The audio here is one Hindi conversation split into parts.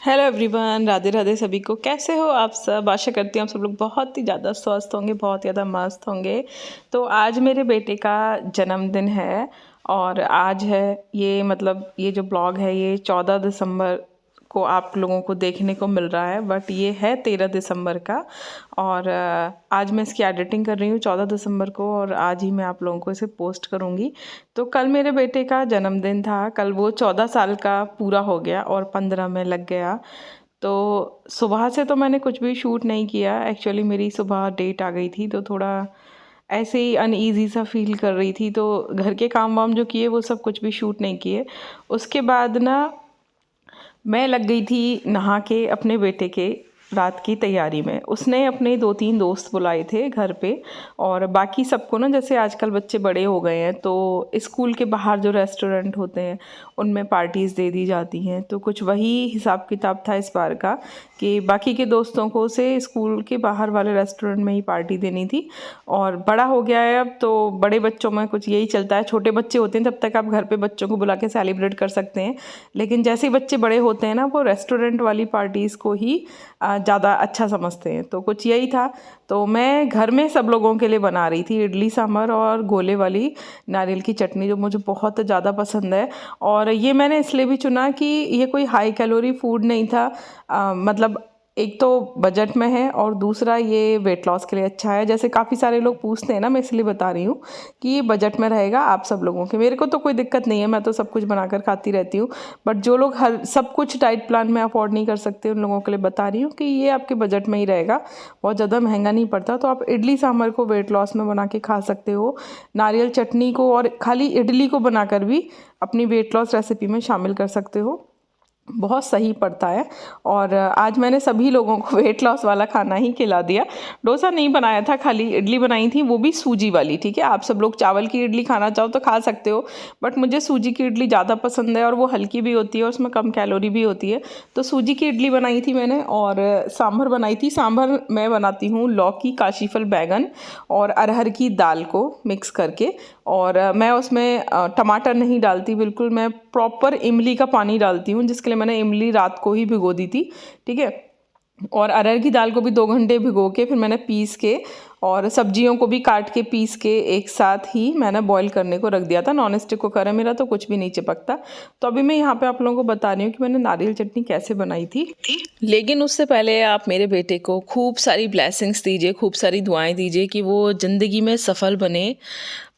हेलो एवरीवन, राधे राधे सभी को। कैसे हो आप सब? आशा करती हूँ आप सब लोग बहुत ही ज़्यादा स्वस्थ होंगे, बहुत ही ज़्यादा मस्त होंगे। तो आज मेरे बेटे का जन्मदिन है और आज है ये ये जो ब्लॉग है ये 14 दिसंबर को आप लोगों को देखने को मिल रहा है, बट ये है 13 दिसंबर का। और आज मैं इसकी एडिटिंग कर रही हूँ 14 दिसंबर को और आज ही मैं आप लोगों को इसे पोस्ट करूँगी। तो कल मेरे बेटे का जन्मदिन था, कल वो 14 साल का पूरा हो गया और 15 में लग गया। तो सुबह से तो मैंने कुछ भी शूट नहीं किया। एक्चुअली मेरी सुबह डेट आ गई थी तो थोड़ा ऐसे ही अनईज़ी सा फील कर रही थी, तो घर के काम वाम जो किए वो सब कुछ भी शूट नहीं किए। उसके बाद ना मैं लग गई थी नहा के अपने बेटे के रात की तैयारी में। उसने अपने 2-3 दोस्त बुलाए थे घर पे और बाकी सबको ना, जैसे आजकल बच्चे बड़े हो गए हैं तो स्कूल के बाहर जो रेस्टोरेंट होते हैं उनमें पार्टीज़ दे दी जाती हैं। तो कुछ वही हिसाब किताब था इस बार का कि बाकी के दोस्तों को से स्कूल के बाहर वाले रेस्टोरेंट में ही पार्टी देनी थी। और बड़ा हो गया है अब, तो बड़े बच्चों में कुछ यही चलता है। छोटे बच्चे होते हैं तब तक आप घर पे बच्चों को बुला के सेलिब्रेट कर सकते हैं, लेकिन जैसे ही बच्चे बड़े होते हैं ना वो रेस्टोरेंट वाली पार्टीज़ को ही ज़्यादा अच्छा समझते हैं। तो कुछ यही था। तो मैं घर में सब लोगों के लिए बना रही थी इडली सांभर और गोले वाली नारियल की चटनी, जो मुझे बहुत ज़्यादा पसंद है। और ये मैंने इसलिए भी चुना कि ये कोई हाई कैलोरी फूड नहीं था। एक तो बजट में है और दूसरा ये वेट लॉस के लिए अच्छा है। जैसे काफ़ी सारे लोग पूछते हैं ना, मैं इसलिए बता रही हूँ कि ये बजट में रहेगा आप सब लोगों के। मेरे को तो कोई दिक्कत नहीं है, मैं तो सब कुछ बनाकर खाती रहती हूँ। बट जो लोग हर सब कुछ डाइट प्लान में अफोर्ड नहीं कर सकते उन लोगों के लिए बता रही हूँ कि ये आपके बजट में ही रहेगा, बहुत ज़्यादा महंगा नहीं पड़ता। तो आप इडली सांभर को वेट लॉस में बना के खा सकते हो, नारियल चटनी को और खाली इडली को बनाकर भी अपनी वेट लॉस रेसिपी में शामिल कर सकते हो, बहुत सही पड़ता है। और आज मैंने सभी लोगों को वेट लॉस वाला खाना ही खिला दिया। डोसा नहीं बनाया था, खाली इडली बनाई थी, वो भी सूजी वाली। ठीक है, आप सब लोग चावल की इडली खाना चाहो तो खा सकते हो, बट मुझे सूजी की इडली ज़्यादा पसंद है और वो हल्की भी होती है और उसमें कम कैलोरी भी होती है। तो सूजी की इडली बनाई थी मैंने और सांभर बनाई थी। सांभर मैं बनाती हूँ लौकी, काशीफल, बैगन और अरहर की दाल को मिक्स करके। और मैं उसमें टमाटर नहीं डालती बिल्कुल, मैं प्रॉपर इमली का पानी डालती हूँ, जिसके लिए मैंने इमली रात को ही भिगो दी थी। ठीक है, और अरहर की दाल को भी 2 घंटे भिगो के फिर मैंने पीस के और सब्जियों को भी काट के पीस के एक साथ ही मैंने बॉईल करने को रख दिया था। नॉन स्टिक कुकर है मेरा तो कुछ भी नहीं चिपकता। तो अभी मैं यहाँ पे आप लोगों को बता रही हूँ कि मैंने नारियल चटनी कैसे बनाई थी। लेकिन उससे पहले आप मेरे बेटे को खूब सारी ब्लेसिंग्स दीजिए, खूब सारी दुआएं दीजिए कि वो ज़िंदगी में सफल बने,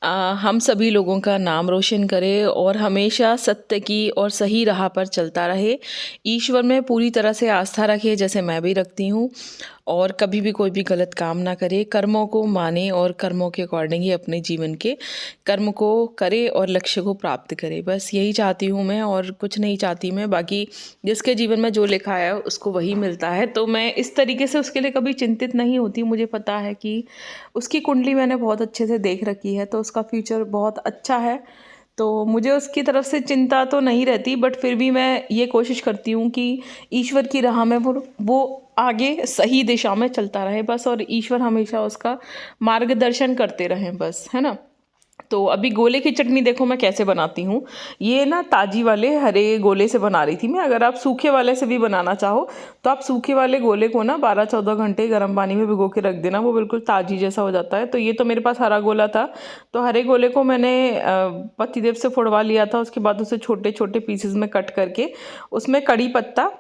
हम सभी लोगों का नाम रोशन करे और हमेशा सत्य की और सही राह पर चलता रहे। ईश्वर में पूरी तरह से आस्था रखे, जैसे मैं भी रखती हूँ, और कभी भी कोई भी गलत काम ना करे, कर्मों को माने और कर्मों के अकॉर्डिंग ही अपने जीवन के कर्म को करे और लक्ष्य को प्राप्त करे। बस यही चाहती हूँ मैं, और कुछ नहीं चाहती मैं। बाकी जिसके जीवन में जो लिखा है उसको वही मिलता है, तो मैं इस तरीके से उसके लिए कभी चिंतित नहीं होती। मुझे पता है कि उसकी कुंडली मैंने बहुत अच्छे से देख रखी है, तो उसका फ्यूचर बहुत अच्छा है। तो मुझे उसकी तरफ से चिंता तो नहीं रहती, बट फिर भी मैं ये कोशिश करती हूँ कि ईश्वर की राह में वो आगे सही दिशा में चलता रहे बस, और ईश्वर हमेशा उसका मार्गदर्शन करते रहें बस, है ना। तो अभी गोले की चटनी देखो मैं कैसे बनाती हूँ। ये ना ताजी वाले हरे गोले से बना रही थी मैं। अगर आप सूखे वाले से भी बनाना चाहो तो आप सूखे वाले गोले को ना 12-14 घंटे गर्म पानी में भिगो के रख देना, वो बिल्कुल ताजी जैसा हो जाता है। तो ये तो मेरे पास हरा गोला था, तो हरे गोले को मैंने पत्तीदेव से फुड़वा लिया था। उसके बाद उसे छोटे छोटे पीसेस में कट करके उसमें कड़ी पत्ता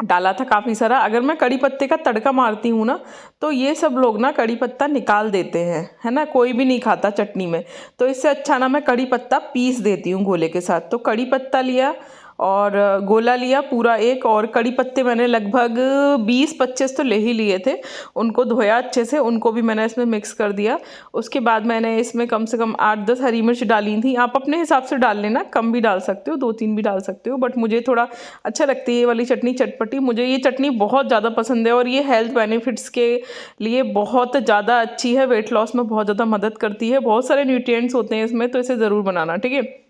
डाला था काफ़ी सारा। अगर मैं कड़ी पत्ते का तड़का मारती हूँ ना तो ये सब लोग ना कड़ी पत्ता निकाल देते हैं, है ना, कोई भी नहीं खाता चटनी में। तो इससे अच्छा ना मैं कड़ी पत्ता पीस देती हूँ गोले के साथ। तो कड़ी पत्ता लिया और गोला लिया पूरा एक, और कड़ी पत्ते मैंने लगभग 20-25 तो ले ही लिए थे। उनको धोया अच्छे से, उनको भी मैंने इसमें मिक्स कर दिया। उसके बाद मैंने इसमें कम से कम 8-10 हरी मिर्च डाली थी। आप अपने हिसाब से डाल लेना, कम भी डाल सकते हो, 2-3 भी डाल सकते हो, बट मुझे थोड़ा अच्छा लगती है ये वाली चटनी, चटपटी। मुझे ये चटनी बहुत ज़्यादा पसंद है और ये हेल्थ बेनिफिट्स के लिए बहुत ज़्यादा अच्छी है, वेट लॉस में बहुत ज़्यादा मदद करती है। बहुत सारे न्यूट्रिएंट्स होते हैं इसमें, तो इसे ज़रूर बनाना, ठीक है।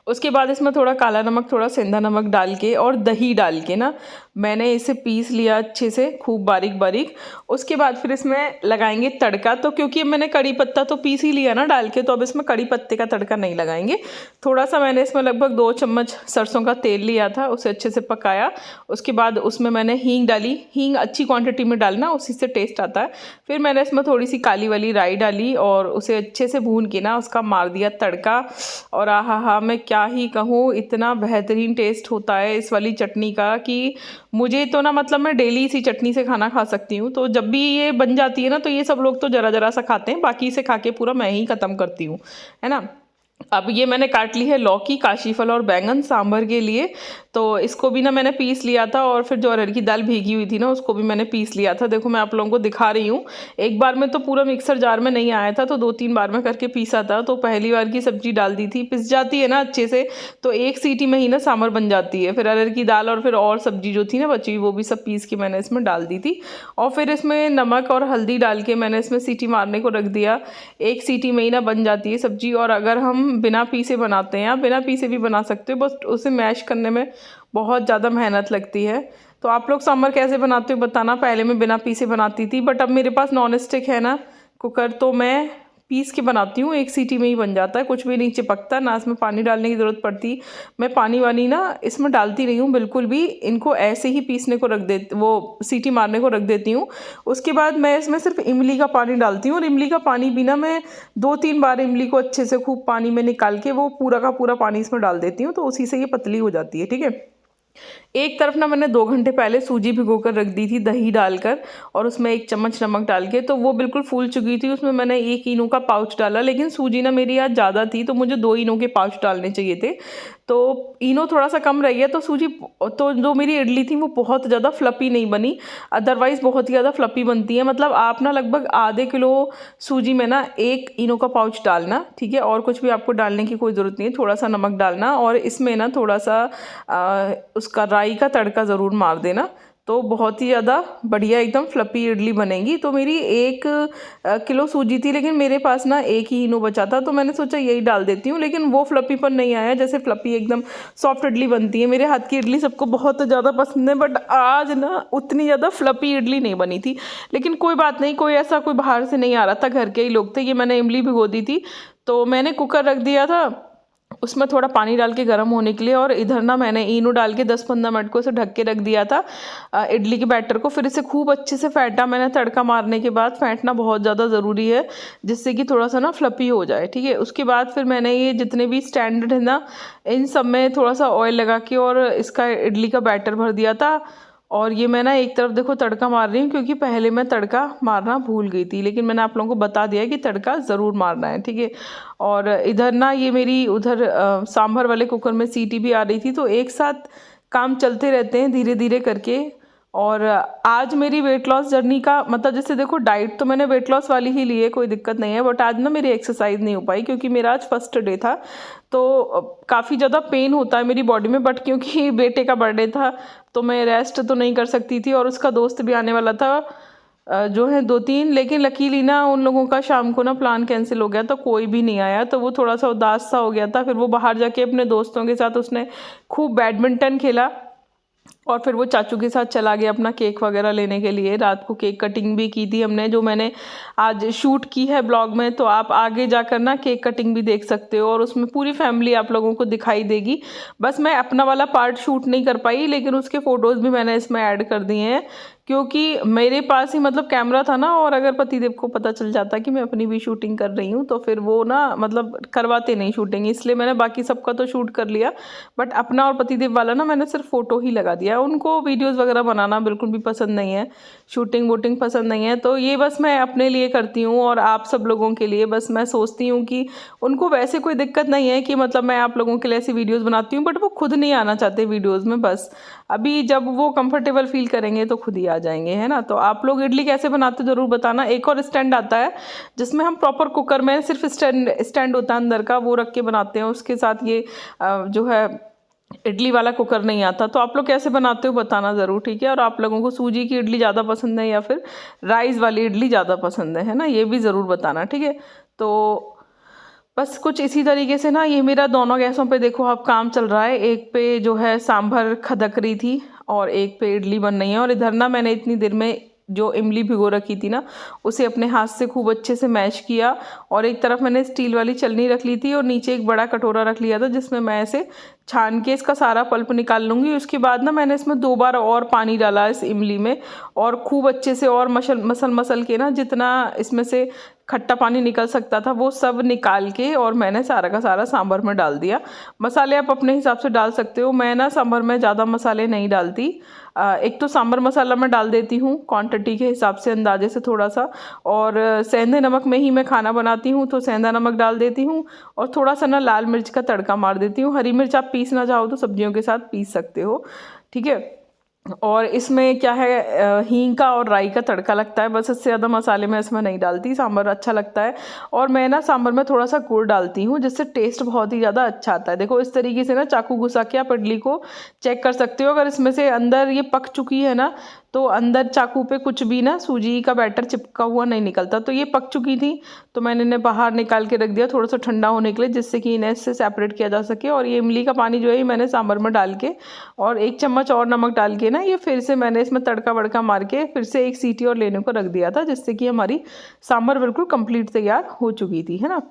उसके बाद इसमें थोड़ा काला नमक, थोड़ा सेंधा नमक डाल के और दही डाल के ना मैंने इसे पीस लिया अच्छे से, खूब बारीक बारीक। उसके बाद फिर इसमें लगाएंगे तड़का। तो क्योंकि मैंने कड़ी पत्ता तो पीस ही लिया ना डाल के, तो अब इसमें कड़ी पत्ते का तड़का नहीं लगाएंगे। थोड़ा सा मैंने इसमें लगभग 2 चम्मच सरसों का तेल लिया था, उसे अच्छे से पकाया। उसके बाद उसमें मैंने हींग डाली। हींग अच्छी क्वांटिटी में डालना, उसी से टेस्ट आता है। फिर मैंने इसमें थोड़ी सी काली वाली राई डाली और उसे अच्छे से भून के ना उसका मार दिया तड़का। और आहा हा, मैं क्या ही कहूँ, इतना बेहतरीन टेस्ट होता है इस वाली चटनी का कि मुझे तो ना मतलब मैं डेली इसी चटनी से खाना खा सकती हूँ। तो जब भी ये बन जाती है ना, तो ये सब लोग तो ज़रा ज़रा सा खाते हैं, बाकी इसे खा के पूरा मैं ही ख़त्म करती हूँ, है ना। अब ये मैंने काट ली है लौकी, काशीफल और बैंगन सांभर के लिए। तो इसको भी ना मैंने पीस लिया था, और फिर जो अरहर की दाल भीगी हुई थी ना, उसको भी मैंने पीस लिया था। देखो मैं आप लोगों को दिखा रही हूँ। एक बार में तो पूरा मिक्सर जार में नहीं आया था, तो 2-3 बार में करके पीसा था। तो पहली बार की सब्जी डाल दी थी, पिस जाती है ना अच्छे से, तो एक सीटी में ही ना सांभर बन जाती है। फिर अरहर की दाल और फिर और सब्जी जो थी ना बची हुई, वो भी सब पीस के मैंने इसमें डाल दी थी। और फिर इसमें नमक और हल्दी डाल के मैंने इसमें सीटी मारने को रख दिया। एक सीटी में ही ना बन जाती है सब्जी। और अगर हम बिना पीसे बनाते हैं, या बिना पीसे भी बना सकते हो, बस उसे मैश करने में बहुत ज़्यादा मेहनत लगती है। तो आप लोग सांभर कैसे बनाते हो बताना। पहले मैं बिना पीसे बनाती थी, बट अब मेरे पास नॉन स्टिक है ना कुकर, तो मैं पीस के बनाती हूँ। एक सीटी में ही बन जाता है, कुछ भी नहीं चिपकता, ना इसमें पानी डालने की ज़रूरत पड़ती। मैं पानी वानी ना इसमें डालती नहीं हूँ बिल्कुल भी। इनको ऐसे ही पीसने को रख दे, वो सीटी मारने को रख देती हूँ। उसके बाद मैं इसमें सिर्फ इमली का पानी डालती हूँ, और इमली का पानी भी ना मैं 2-3 बार इमली को अच्छे से खूब पानी में निकाल के वो पूरा का पूरा पानी इसमें डाल देती हूँ, तो उसी से ये पतली हो जाती है, ठीक है। एक तरफ ना मैंने 2 घंटे पहले सूजी भिगोकर रख दी थी दही डालकर, और उसमें 1 चम्मच नमक डाल के, तो वो बिल्कुल फूल चुकी थी। उसमें मैंने 1 इनो का पाउच डाला, लेकिन सूजी ना मेरी आज ज़्यादा थी, तो मुझे 2 इनो के पाउच डालने चाहिए थे। तो इनो थोड़ा सा कम रही है, तो सूजी, तो जो मेरी इडली थी वो बहुत ज़्यादा फ्लपी नहीं बनी। अदरवाइज़ बहुत ही ज़्यादा फ्लपी बनती है। मतलब आप ना लगभग आधे किलो सूजी में ना 1 इनो का पाउच डालना, ठीक है। और कुछ भी आपको डालने की कोई ज़रूरत नहीं है। थोड़ा सा नमक डालना, और इसमें ना थोड़ा सा उसका राई का तड़का ज़रूर मार देना, तो बहुत ही ज़्यादा बढ़िया एकदम फ्लपी इडली बनेगी। तो मेरी 1 किलो सूजी थी, लेकिन मेरे पास ना 1 ही इनो बचा था, तो मैंने सोचा यही डाल देती हूँ। लेकिन वो फ्लपीपन नहीं आया, जैसे फ्लपी एकदम सॉफ्ट इडली बनती है। मेरे हाथ की इडली सबको बहुत ज़्यादा पसंद है, बट आज ना उतनी ज़्यादा फ्लपी इडली नहीं बनी थी। लेकिन कोई बात नहीं, कोई ऐसा कोई बाहर से नहीं आ रहा था, घर के ही लोग थे। ये मैंने इमली भिगो दी थी, तो मैंने कुकर रख दिया था, उसमें थोड़ा पानी डाल के गर्म होने के लिए। और इधर ना मैंने इनो डाल के 10-15 मिनट को इसे ढक के रख दिया था इडली के बैटर को। फिर इसे खूब अच्छे से फेंटा मैंने। तड़का मारने के बाद फेंटना बहुत ज़्यादा ज़रूरी है, जिससे कि थोड़ा सा ना फ्लपी हो जाए, ठीक है। उसके बाद फिर मैंने ये जितने भी स्टैंडर्ड है ना, इन सब में थोड़ा सा ऑयल लगा के और इसका इडली का बैटर भर दिया था। और ये मैं ना एक तरफ देखो तड़का मार रही हूँ, क्योंकि पहले मैं तड़का मारना भूल गई थी, लेकिन मैंने आप लोगों को बता दिया कि तड़का ज़रूर मारना है, ठीक है। और इधर ना ये मेरी उधर सांभर वाले कुकर में सीटी भी आ रही थी, तो एक साथ काम चलते रहते हैं धीरे धीरे करके। और आज मेरी वेट लॉस जर्नी का मतलब, जैसे देखो डाइट तो मैंने वेट लॉस वाली ही ली है, कोई दिक्कत नहीं है, बट आज ना मेरी एक्सरसाइज नहीं हो पाई, क्योंकि मेरा आज फर्स्ट डे था। तो काफ़ी ज़्यादा पेन होता है मेरी बॉडी में, बट क्योंकि बेटे का बर्थडे था, तो मैं रेस्ट तो नहीं कर सकती थी। और उसका दोस्त भी आने वाला था, जो है 2-3, लेकिन लकीली ना उन लोगों का शाम को ना प्लान कैंसिल हो गया, तो कोई भी नहीं आया। तो वो थोड़ा सा उदास सा हो गया था। फिर वो बाहर जाके अपने दोस्तों के साथ उसने खूब बैडमिंटन खेला, और फिर वो चाचू के साथ चला गया अपना केक वगैरह लेने के लिए। रात को केक कटिंग भी की थी हमने, जो मैंने आज शूट की है ब्लॉग में, तो आप आगे जाकर ना केक कटिंग भी देख सकते हो, और उसमें पूरी फैमिली आप लोगों को दिखाई देगी। बस मैं अपना वाला पार्ट शूट नहीं कर पाई, लेकिन उसके फ़ोटोज़ भी मैंने इसमें ऐड कर दिए हैं, क्योंकि मेरे पास ही मतलब कैमरा था ना, और अगर पतिदेव को पता चल जाता कि मैं अपनी भी शूटिंग कर रही हूँ, तो फिर वो ना मतलब करवाते नहीं शूटिंग, इसलिए मैंने बाकी सबका तो शूट कर लिया, बट अपना और पतिदेव वाला ना मैंने सिर्फ फ़ोटो ही लगा दिया। उनको वीडियोज़ वगैरह बनाना बिल्कुल भी पसंद नहीं है, शूटिंग वूटिंग पसंद नहीं है। तो ये बस मैं अपने लिए करती हूँ, और आप सब लोगों के लिए। बस मैं सोचती हूँ कि उनको वैसे कोई दिक्कत नहीं है कि मतलब मैं आप लोगों के लिए ऐसी वीडियोज़ बनाती हूँ, बट वो खुद नहीं आना चाहते वीडियोज़ में। बस अभी जब वो कंफर्टेबल फील करेंगे तो खुद ही आ जाएंगे, है ना। तो आप लोग इडली कैसे बनाते हो ज़रूर बताना। एक और स्टैंड आता है, जिसमें हम प्रॉपर कुकर में सिर्फ स्टैंड होता है अंदर का, वो रख के बनाते हैं। उसके साथ ये जो है इडली वाला कुकर नहीं आता। तो आप लोग कैसे बनाते हो बताना ज़रूर, ठीक है। और आप लोगों को सूजी की इडली ज़्यादा पसंद है या फिर राइस वाली इडली ज़्यादा पसंद है ना, ये भी ज़रूर बताना, ठीक है। तो बस कुछ इसी तरीके से ना ये मेरा दोनों गैसों पे देखो अब काम चल रहा है। एक पे जो है सांभर खदक रही थी, और एक पे इडली बन रही है। और इधर ना मैंने इतनी देर में जो इमली भिगो रखी थी ना, उसे अपने हाथ से खूब अच्छे से मैश किया। और एक तरफ मैंने स्टील वाली छलनी रख ली थी और नीचे एक बड़ा कटोरा रख लिया था, जिसमें मैं इसे छान के इसका सारा पल्प निकाल लूँगी। उसके बाद ना मैंने इसमें 2 बार और पानी डाला इस इमली में, और खूब अच्छे से और मसल के ना, जितना इसमें से खट्टा पानी निकल सकता था वो सब निकाल के, और मैंने सारा का सारा सांभर में डाल दिया। मसाले आप अपने हिसाब से डाल सकते हो। मैं ना सांभर में ज़्यादा मसाले नहीं डालती। एक तो सांभर मसाला मैं डाल देती हूँ क्वांटिटी के हिसाब से, अंदाजे से थोड़ा सा, और सेंधे नमक में ही मैं खाना बनाती हूँ तो सेंधा नमक डाल देती हूँ, और थोड़ा सा ना लाल मिर्च का तड़का मार देती हूँ। हरी मिर्च आप पीसना चाहो तो सब्जियों के साथ पीस सकते हो, ठीक है। और इसमें क्या है, हींग का और राई का तड़का लगता है, बस। इससे ज़्यादा मसाले मैं इसमें नहीं डालती, सांभर अच्छा लगता है। और मैं ना सांभर में थोड़ा सा गुड़ डालती हूँ, जिससे टेस्ट बहुत ही ज़्यादा अच्छा आता है। देखो इस तरीके से ना चाकू घुसा के आप इडली को चेक कर सकते हो। अगर इसमें से अंदर ये पक चुकी है ना, तो अंदर चाकू पे कुछ भी ना सूजी का बैटर चिपका हुआ नहीं निकलता। तो ये पक चुकी थी, तो मैंने इन्हें बाहर निकाल के रख दिया थोड़ा सा ठंडा होने के लिए, जिससे कि इन्हें इससे सेपरेट किया जा सके। और ये इमली का पानी जो है मैंने सांभर में डाल के, और 1 चम्मच और नमक डाल के ना, ये फिर से मैंने इसमें तड़का वड़का मार के फिर से 1 सीटी और लेने को रख दिया था, जिससे कि हमारी सांभर बिल्कुल कंप्लीट तैयार हो चुकी थी, है ना।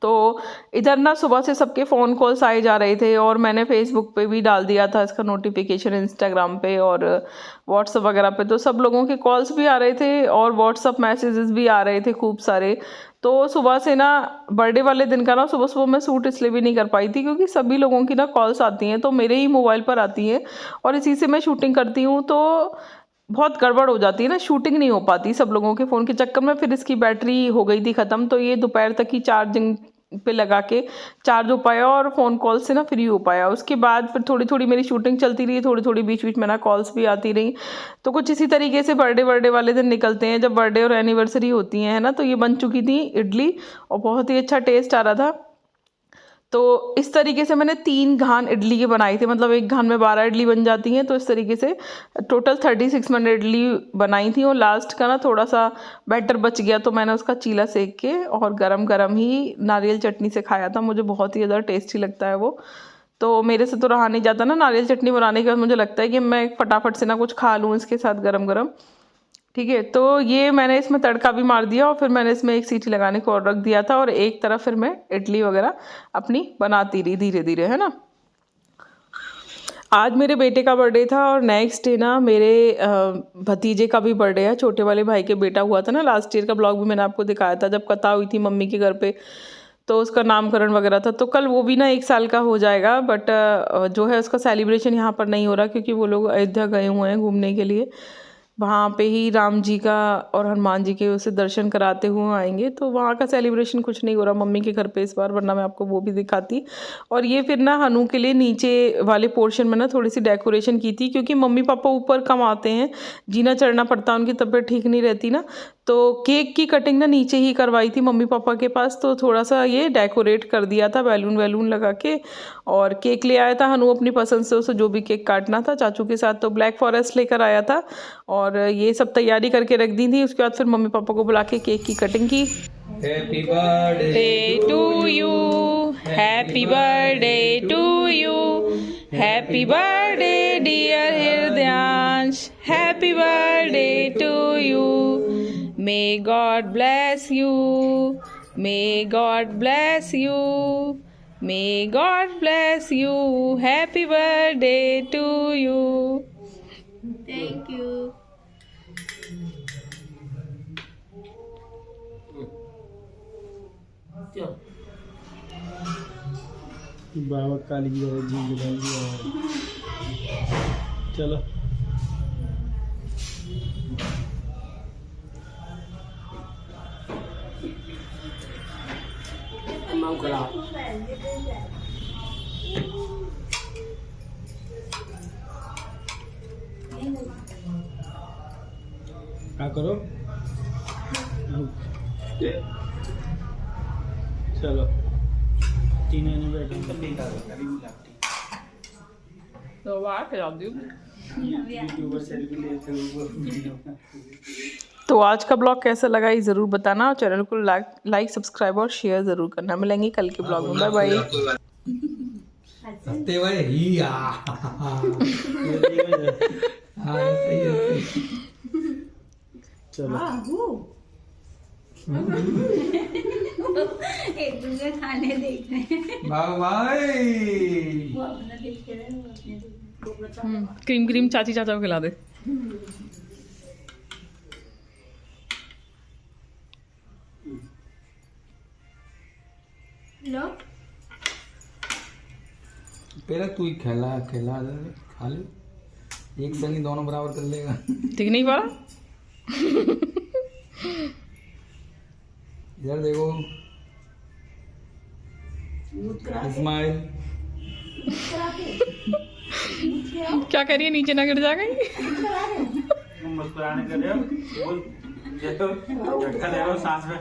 तो इधर ना सुबह से सबके फ़ोन कॉल्स आए जा रहे थे, और मैंने फेसबुक पे भी डाल दिया था इसका नोटिफिकेशन, इंस्टाग्राम पे और व्हाट्सअप वगैरह पे। तो सब लोगों के कॉल्स भी आ रहे थे और व्हाट्सअप मैसेजेस भी आ रहे थे खूब सारे। तो सुबह से ना, बर्थडे वाले दिन का ना सुबह सुबह मैं शूट इसलिए भी नहीं कर पाई थी, क्योंकि सभी लोगों की ना कॉल्स आती हैं, तो मेरे ही मोबाइल पर आती हैं, और इसी से मैं शूटिंग करती हूँ। तो बहुत गड़बड़ हो जाती है ना, शूटिंग नहीं हो पाती सब लोगों के फ़ोन के चक्कर में। फिर इसकी बैटरी हो गई थी ख़त्म, तो ये दोपहर तक ही चार्जिंग पे लगा के चार्ज हो पाया, और फ़ोन कॉल से ना फ्री हो पाया। उसके बाद फिर थोड़ी थोड़ी मेरी शूटिंग चलती रही, थोड़ी थोड़ी बीच बीच में ना कॉल्स भी आती रही। तो कुछ इसी तरीके से बर्थडे वाले दिन निकलते हैं, जब बर्थडे और एनिवर्सरी होती है ना। तो ये बन चुकी थी इडली, और बहुत ही अच्छा टेस्ट आ रहा था। तो इस तरीके से मैंने 3 घान इडली के बनाई थी, मतलब एक घान में 12 इडली बन जाती हैं। तो इस तरीके से टोटल 36 मैंने इडली बनाई थी, और लास्ट का ना थोड़ा सा बैटर बच गया, तो मैंने उसका चीला सेक के और गरम गरम ही नारियल चटनी से खाया था। मुझे बहुत ही ज़्यादा टेस्टी लगता है वो। तो मेरे से तो रहा नहीं जाता ना नारियल चटनी बनाने के बाद, मुझे लगता है कि मैं फटाफट से ना कुछ खा लूँ इसके साथ गरम गरम, ठीक है। तो ये मैंने इसमें तड़का भी मार दिया, और फिर मैंने इसमें 1 सीटी लगाने को और रख दिया था, और एक तरफ फिर मैं इडली वगैरह अपनी बनाती रही धीरे धीरे, है ना। आज मेरे बेटे का बर्थडे था, और नेक्स्ट डे ना मेरे भतीजे का भी बर्थडे है। छोटे वाले भाई के बेटा हुआ था ना, लास्ट ईयर का ब्लॉग भी मैंने आपको दिखाया था, जब कथा हुई थी मम्मी के घर पे, तो उसका नामकरण वगैरह था। तो कल वो भी ना 1 साल का हो जाएगा, बट जो है उसका सेलिब्रेशन यहाँ पर नहीं हो रहा, क्योंकि वो लोग अयोध्या गए हुए हैं घूमने के लिए। वहाँ पे ही राम जी का और हनुमान जी के उसे दर्शन कराते हुए आएंगे, तो वहाँ का सेलिब्रेशन कुछ नहीं हो रहा मम्मी के घर पे इस बार, वरना मैं आपको वो भी दिखाती। और ये फिर ना हनु के लिए नीचे वाले पोर्शन में ना थोड़ी सी डेकोरेशन की थी, क्योंकि मम्मी पापा ऊपर कम आते हैं, जीना चढ़ना पड़ता है, उनकी तबीयत ठीक नहीं रहती ना। तो केक की कटिंग ना नीचे ही करवाई थी मम्मी पापा के पास, तो थोड़ा सा ये डेकोरेट कर दिया था बैलून वैलून लगा के। और केक ले आया था हनु अपनी पसंद से, उसे जो भी केक काटना था चाचू के साथ, तो ब्लैक फॉरेस्ट लेकर आया था। और ये सब तैयारी करके रख दी थी। उसके बाद फिर मम्मी पापा को बुला के केक की कटिंग की। Happy birthday to you, happy birthday to you, happy birthday dear Hridyansh, happy birthday to you, may God bless you, may God bless you, may God bless you, happy birthday to you. Thank you. बाबा काली जी चलो क्या करो चलो तीनों ने बैठे तो बाहर खिला दूँ। यूट्यूबर सेल्फी लेते हैं। तो आज का ब्लॉग कैसा लगा ये ज़रूर बताना, और चैनल को लाइक सब्सक्राइब और शेयर ज़रूर करना। मिलेंगे कल के ब्लॉग में, बाय बाय। हंसते हुए ही ये देखो जरा। हाँ सही है सही। चलो एक दूसरे खाने देख रहे हैं बाबू भाई वो अपना देख रहे हैं वो अपने देख रहे हैं। क्रीम क्रीम चाची चाचा को खिला दे। लो पहले तू ही खा ले खा ले, एक संग ही दोनों बराबर कर लेगा। ठीक नहीं पड़ा? इधर देखो, स्माइल। क्या करिए, नीचे ना गिर जाएगा। मुस्कुराने कर रहे हो, बोल देखो, झटका दे रहे हो सांस में।